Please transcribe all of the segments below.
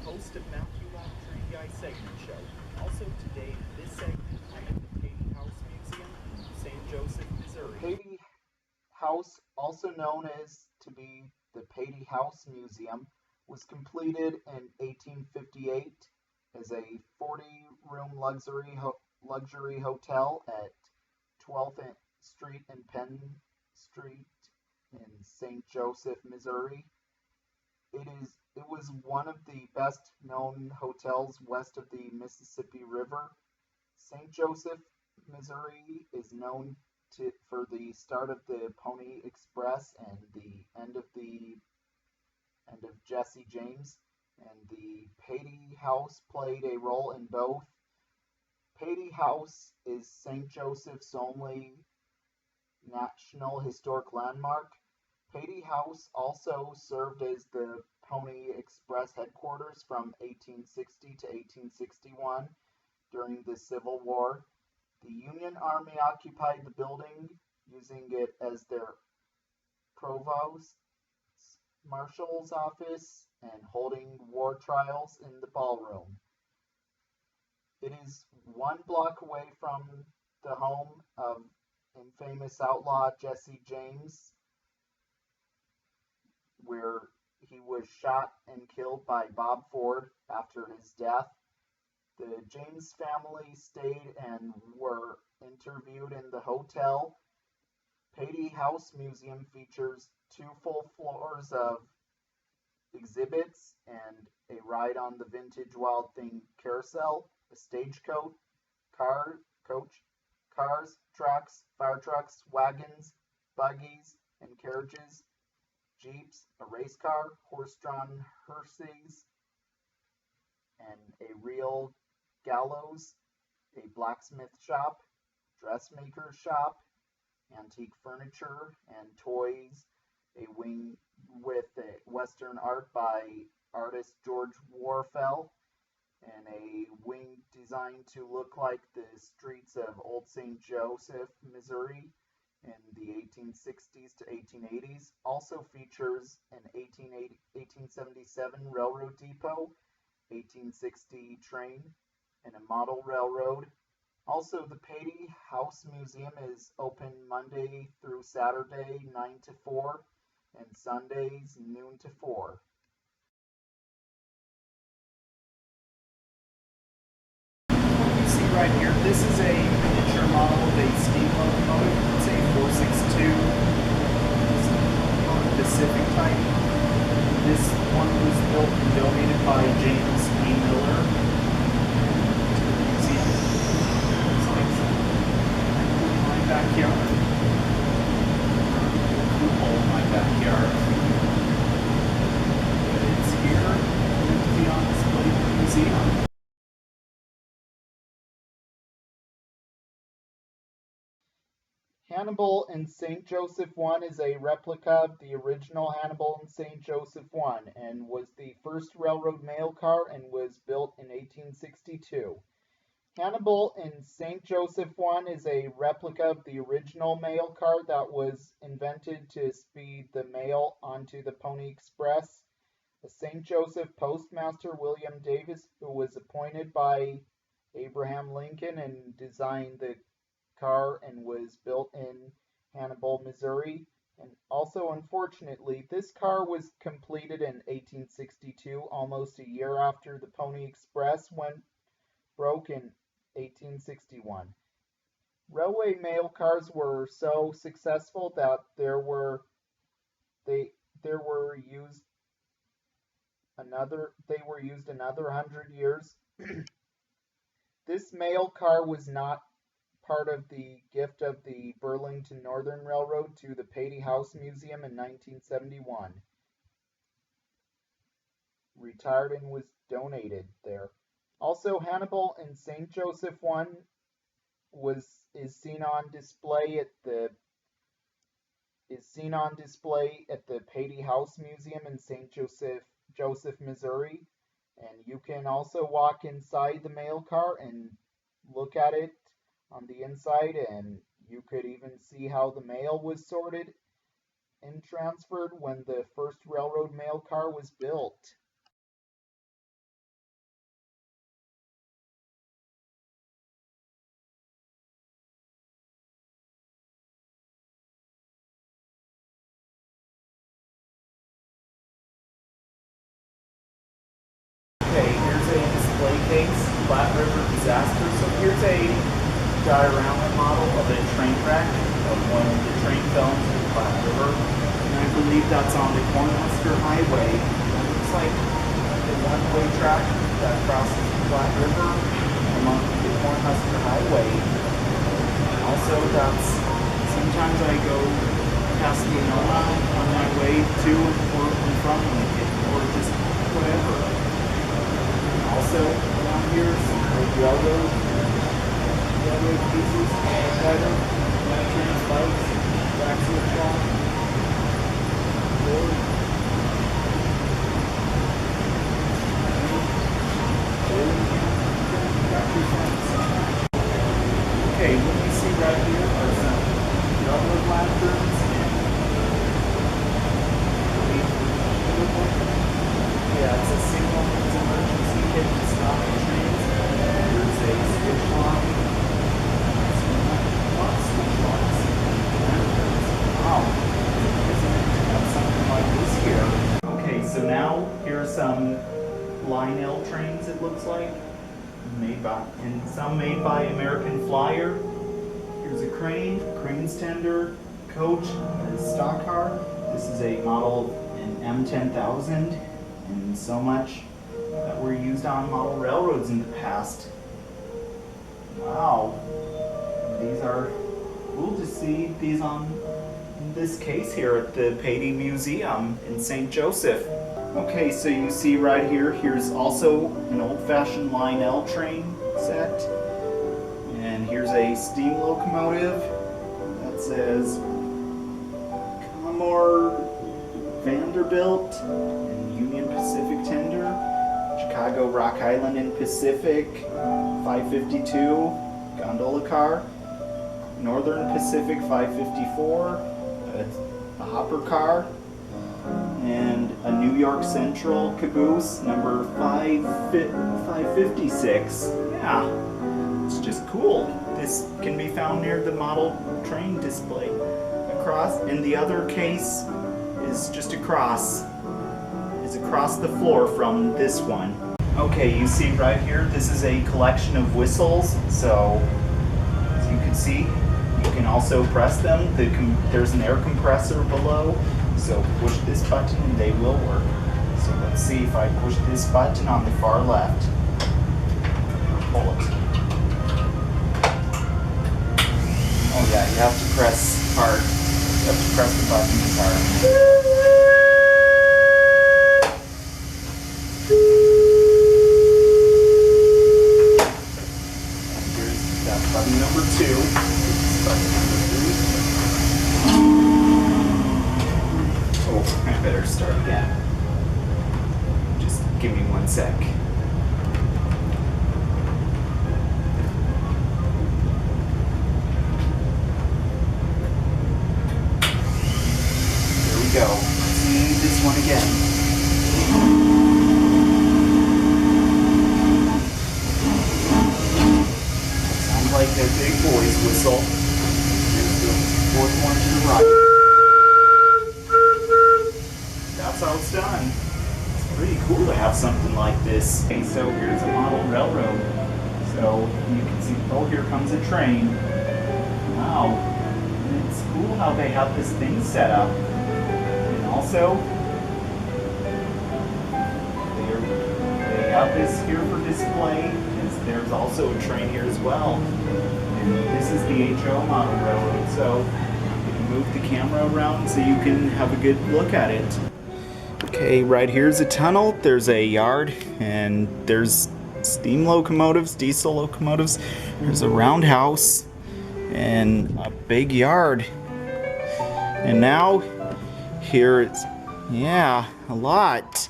Host of Matthew Lab Trivia segment show. Also today, in this segment, I'm at the Patee House Museum in St. Joseph, Missouri. Patee House, also known as to be the Patee House Museum, was completed in 1858 as a 40-room luxury hotel at 12th Street and Penn Street in St. Joseph, Missouri. It was one of the best known hotels west of the Mississippi River. St. Joseph, Missouri is known for the start of the Pony Express and the end of Jesse James, and the Patee House played a role in both. Patee House is St. Joseph's only National Historic Landmark. Patee House also served as the Pony Express headquarters from 1860 to 1861 during the Civil War. The Union Army occupied the building, using it as their provost marshal's office and holding war trials in the ballroom. It is 1 block away from the home of infamous outlaw Jesse James, where he was shot and killed by Bob Ford after his death. The James family stayed and were interviewed in the hotel. Patee House Museum features 2 full floors of exhibits and a ride on the vintage Wild Thing carousel, a stagecoach, cars, trucks, fire trucks, wagons, buggies, and carriages, jeeps, a race car, horse-drawn hearses, and a real gallows, a blacksmith shop, dressmaker shop, antique furniture and toys, a wing with Western art by artist George Warfel, and a wing designed to look like the streets of Old St. Joseph, Missouri in the 1860s to 1880s. Also features an 1877 railroad depot, 1860 train, and a model railroad. Also, the Patee House Museum is open Monday through Saturday 9 to 4 and Sundays noon to 4. You see right here, this is a miniature model of a steam locomotive. It's a 462 Pacific type. This one was built and donated by James E. Miller to the museum. It's like my backyard. Cool in my backyard. But it's here to be on display in the museum. Hannibal in St. Joseph I is a replica of the original Hannibal in St. Joseph I and was the first railroad mail car and was built in 1862. Hannibal in St. Joseph I is a replica of the original mail car that was invented to speed the mail onto the Pony Express. The St. Joseph postmaster William Davis, who was appointed by Abraham Lincoln and designed the car and was built in Hannibal, Missouri. And also, unfortunately, this car was completed in 1862, almost a year after the Pony Express went broke in 1861. Railway mail cars were so successful that they were used another 100 years. This mail car was not part of the gift of the Burlington Northern Railroad to the Patee House Museum in 1971. retired and was donated there. Also, Hannibal and St. Joseph one is seen on display at the Patee House Museum in St. Joseph, Missouri. And you can also walk inside the mail car and look at it on the inside, and you could even see how the mail was sorted and transferred when the first railroad mail car was built. Okay, here's a display case, Flat River Disaster. So here's a diorama model of a train wreck of when the train fell into the Flat River. And I believe that's on the Cornhusker Highway. That looks like the one-way track that crosses the Flat River along the Cornhusker Highway. And also, sometimes I go past Sonoma on my way to or from Lincoln, or just whatever. Also, around here, some railroad pieces, cutter, trains, bikes, axle block, board. Okay, what you see right here are some railroad lanterns and yeah, it's a signal emergency hit to stop the trains. There's a switch lock. Switch locks. Wow. Isn't it? Have something like this here. Okay, so now here are some Line L trains, it looks like. Some made by American Flyer. Here's a crane, crane's tender, coach, and stock car. This is a model in M10000. And so much that were used on model railroads in the past. Wow. We'll just see these on this case here at the Patee Museum in St. Joseph. Okay, so you see right here, here's also an old-fashioned Line L train set. And here's a steam locomotive that says Commodore Vanderbilt and Union Pacific tender, Chicago, Rock Island and Pacific 552 gondola car, Northern Pacific 554, a hopper car, and a New York Central caboose number 556. Yeah, it's just cool. This can be found near the model train display. And the other case is just across the floor from this one. Okay, you see right here, this is a collection of whistles. So, as you can see, you can also press them. There's an air compressor below. So push this button and they will work. So let's see if I push this button on the far left. Pull it. Oh yeah, you have to press hard. You have to press the button hard. That's button number 2. Button number 3. Oh, I better start again. Just give me 1 sec. There we go. Let's see this one again. Like a big boy's whistle. Here's the 4th one to the right. That's how it's done. It's pretty cool to have something like this. Okay, so here's a model railroad. So you can see, oh, here comes a train. Wow. And it's cool how they have this thing set up. And also, they have this here for display. There's also a train here as well. And this is the HO model railroad, so you can move the camera around so you can have a good look at it. Okay, right here's a tunnel, there's a yard, and there's steam locomotives, diesel locomotives. There's a roundhouse and a big yard. And now, here it's, yeah, a lot.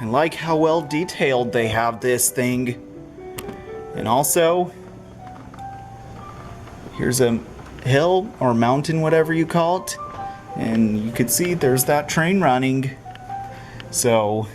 I like how well detailed they have this thing. And also, here's a hill or mountain, whatever you call it. And you can see there's that train running. So,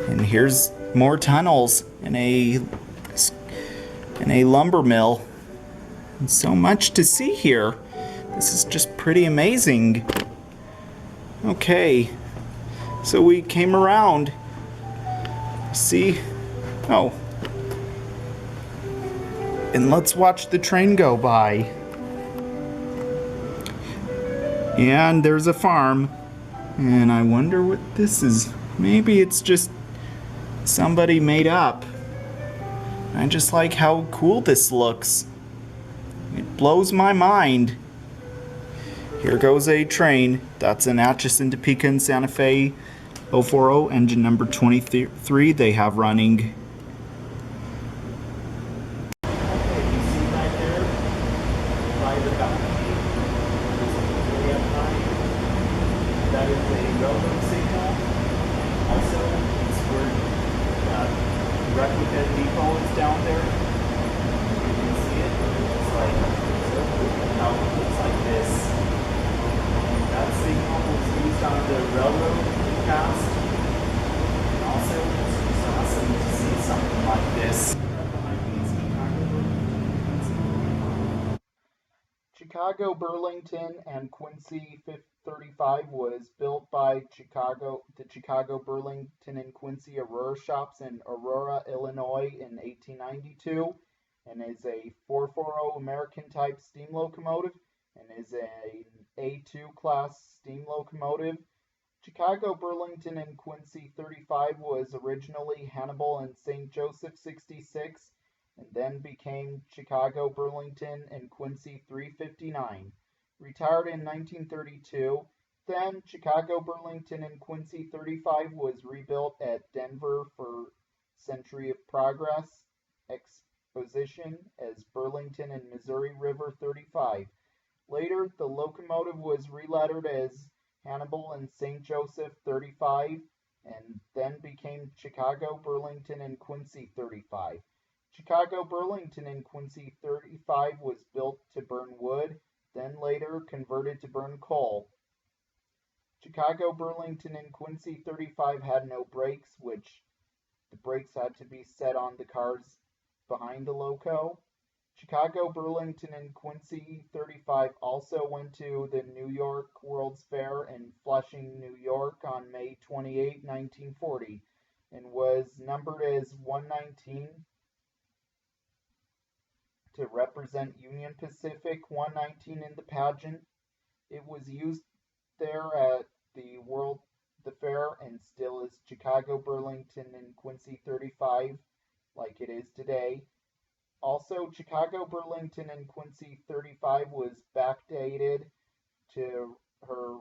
and here's more tunnels and a lumber mill. And so much to see here. This is just pretty amazing. Okay, so we came around. See? Oh. And let's watch the train go by. And there's a farm. And I wonder what this is. Maybe it's just somebody made up. I just like how cool this looks. It blows my mind. Here goes a train. That's an Atchison, Topeka, and Santa Fe 040, engine number 23 they have running. Okay, you see right there by the balcony, way up high, that is a railroad signal. Also, it's where that replica depot is down there. You can see it. It's like, how it looks like this. That signal was used on the railroad in the past. And also, it's just awesome to see something like this. Chicago, Burlington, and Quincy 35 was built by the Chicago, Burlington, and Quincy Aurora shops in Aurora, Illinois in 1892, and is a 440 American type steam locomotive and is an A2 class steam locomotive. Chicago, Burlington, and Quincy 35 was originally Hannibal and St. Joseph 66 and then became Chicago, Burlington, and Quincy 359. Retired in 1932, then Chicago, Burlington, and Quincy 35 was rebuilt at Denver for Century of Progress Exposition as Burlington and Missouri River 35. Later, the locomotive was relettered as Hannibal and St. Joseph 35 and then became Chicago, Burlington, and Quincy 35. Chicago, Burlington, and Quincy 35 was built to burn wood, then later converted to burn coal. Chicago, Burlington, and Quincy 35 had no brakes, which the brakes had to be set on the cars behind the loco. Chicago, Burlington, and Quincy 35 also went to the New York World's Fair in Flushing, New York on May 28, 1940, and was numbered as 119 to represent Union Pacific, 119 in the pageant. It was used there at the fair and still is Chicago, Burlington, and Quincy 35 like it is today. Also, Chicago, Burlington, and Quincy 35 was backdated to her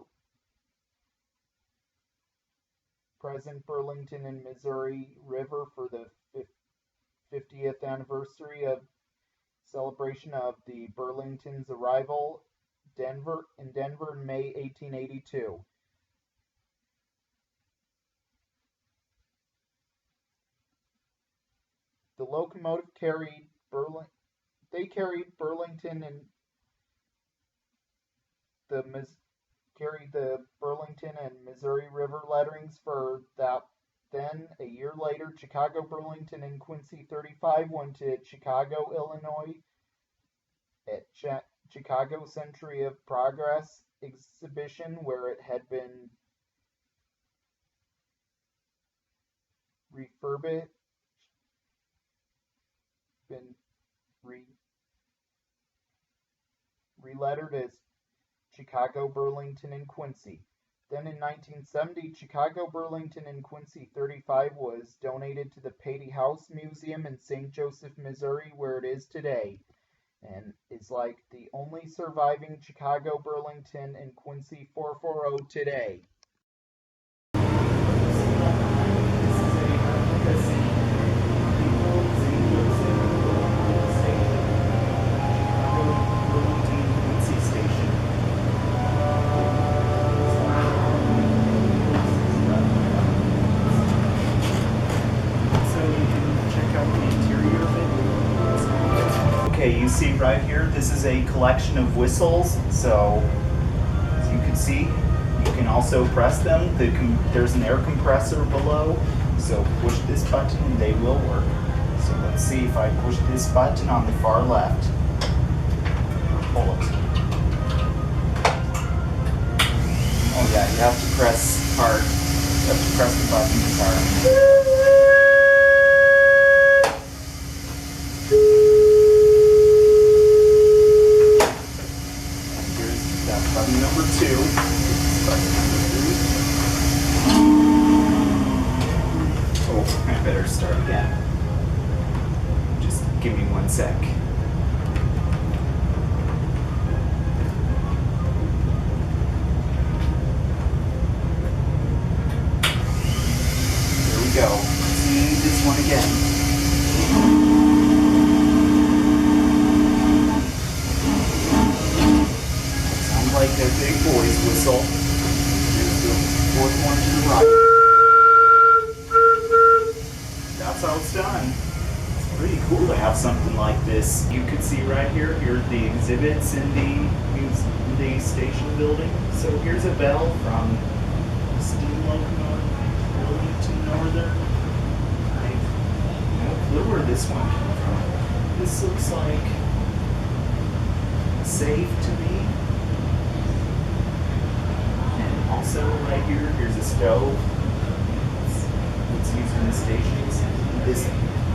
present Burlington and Missouri River for the 50th anniversary of celebration of the Burlington's arrival in Denver in May 1882. The locomotive carried Burlington and the Burlington and Missouri River letterings for that. Then, a year later, Chicago, Burlington, and Quincy 35 went to Chicago, Illinois at Chicago Century of Progress exhibition where it had been refurbished, relettered as Chicago, Burlington, and Quincy. Then in 1970, Chicago, Burlington, and Quincy 35 was donated to the Patee House Museum in St. Joseph, Missouri, where it is today, and is like the only surviving Chicago, Burlington, and Quincy 440 today. Okay, you see right here, this is a collection of whistles. So, as you can see, you can also press them. There's an air compressor below. So push this button and they will work. So let's see if I push this button on the far left. Pull it. Oh yeah, you have to press hard. You have to press the buttons hard. That's button number 2. Button number 3. Oh, I better start again. Just give me 1 sec. There we go. Let's see this one again. Like a big boy's whistle. Here's the 4th one to the right. That's how it's done. It's pretty cool to have something like this. You can see right here are the exhibits in the station building. So here's a bell from steam locomotive Burlington Northern. I have no clue where this one came from. This looks like safe to me. Also, right here, here's a stove. It's used in the stations. This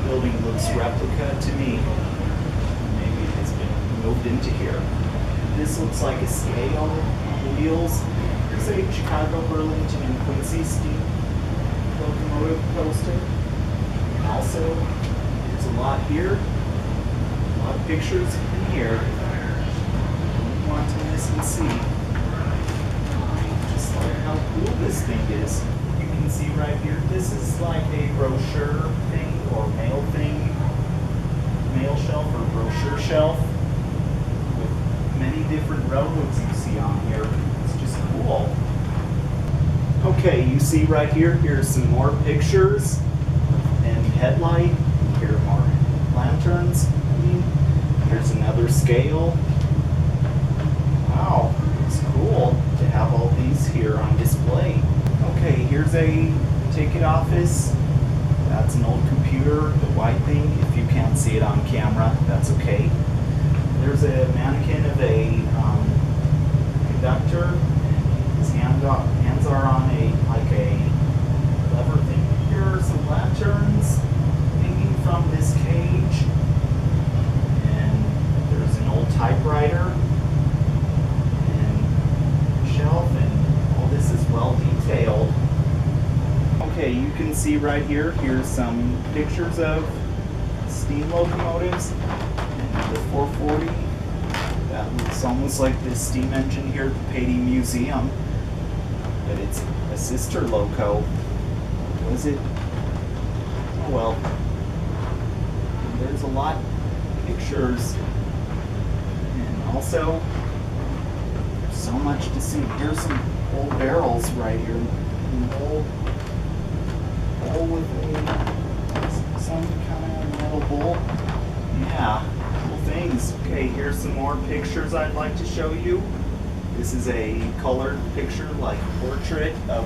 building looks replica to me. Maybe it has been moved into here. This looks like a scale on the wheels. Here's a Chicago, Burlington, and Quincy steam locomotive poster. And also, there's a lot here. A lot of pictures in here. You want to miss and see. How cool this thing is. You can see right here, this is like a brochure thing or mail shelf or brochure shelf with many different railroads you see on here. It's just cool. Okay, you see right here, here's some more pictures and headlight. Here are more lanterns. Here's another scale. Wow, it's cool to have all these here on display. Okay, here's a ticket office. That's an old computer, the white thing. If you can't see it on camera, that's okay. There's a mannequin of a conductor. His hands are on a lever thing. Here are some lanterns hanging from this cage. And there's an old typewriter. And all this is well detailed. Okay, you can see right here, here's some pictures of steam locomotives and the 440. That looks almost like this steam engine here at the Patee Museum, but it's a sister loco. Was it? Oh well. There's a lot of pictures, and also so much to see. Here's some old barrels right here. An old bowl with some kind of metal bowl. Yeah, cool things. Okay, here's some more pictures I'd like to show you. This is a colored picture, like portrait of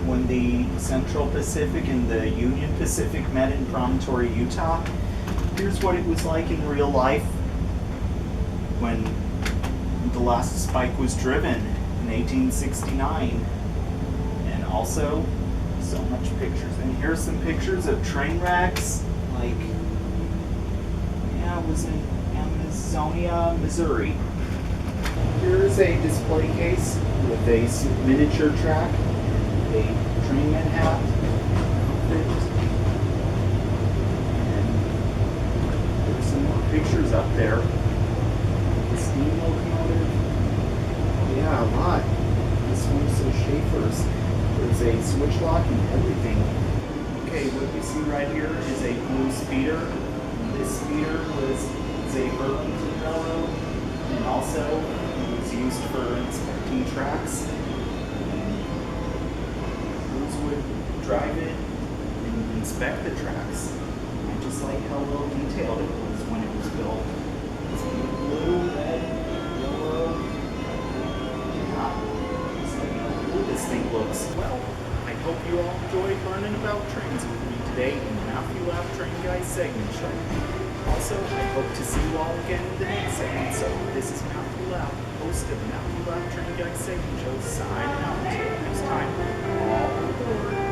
when the Central Pacific and the Union Pacific met in Promontory, Utah. Here's what it was like in real life when the last spike was driven in 1869. And also so much pictures. And here's some pictures of train wrecks, like, yeah, it was in Amazonia, Missouri. Here's a display case with a miniature track, a trainman hat, and there's some more pictures up there. The steam locomotive. Yeah, a lot. This one's a Schaefer's. There's a switch lock and everything. Okay, what you see right here is a blue speeder. This speeder was a Burlington railroad, and also it was used for inspecting tracks. Crews would drive it and inspect the tracks. I just like how well detailed it was when it was trains built. It's blue, red, yellow. Yeah. So how cool this thing looks. Well, I hope you all enjoyed learning about trains with me today in the Matthew Lab Train Guys segment show. Also, I hope to see you all again in the next segment. So this is Matthew Lab, host of the Matthew Lab Train Guys segment show, signing out until next time. All aboard.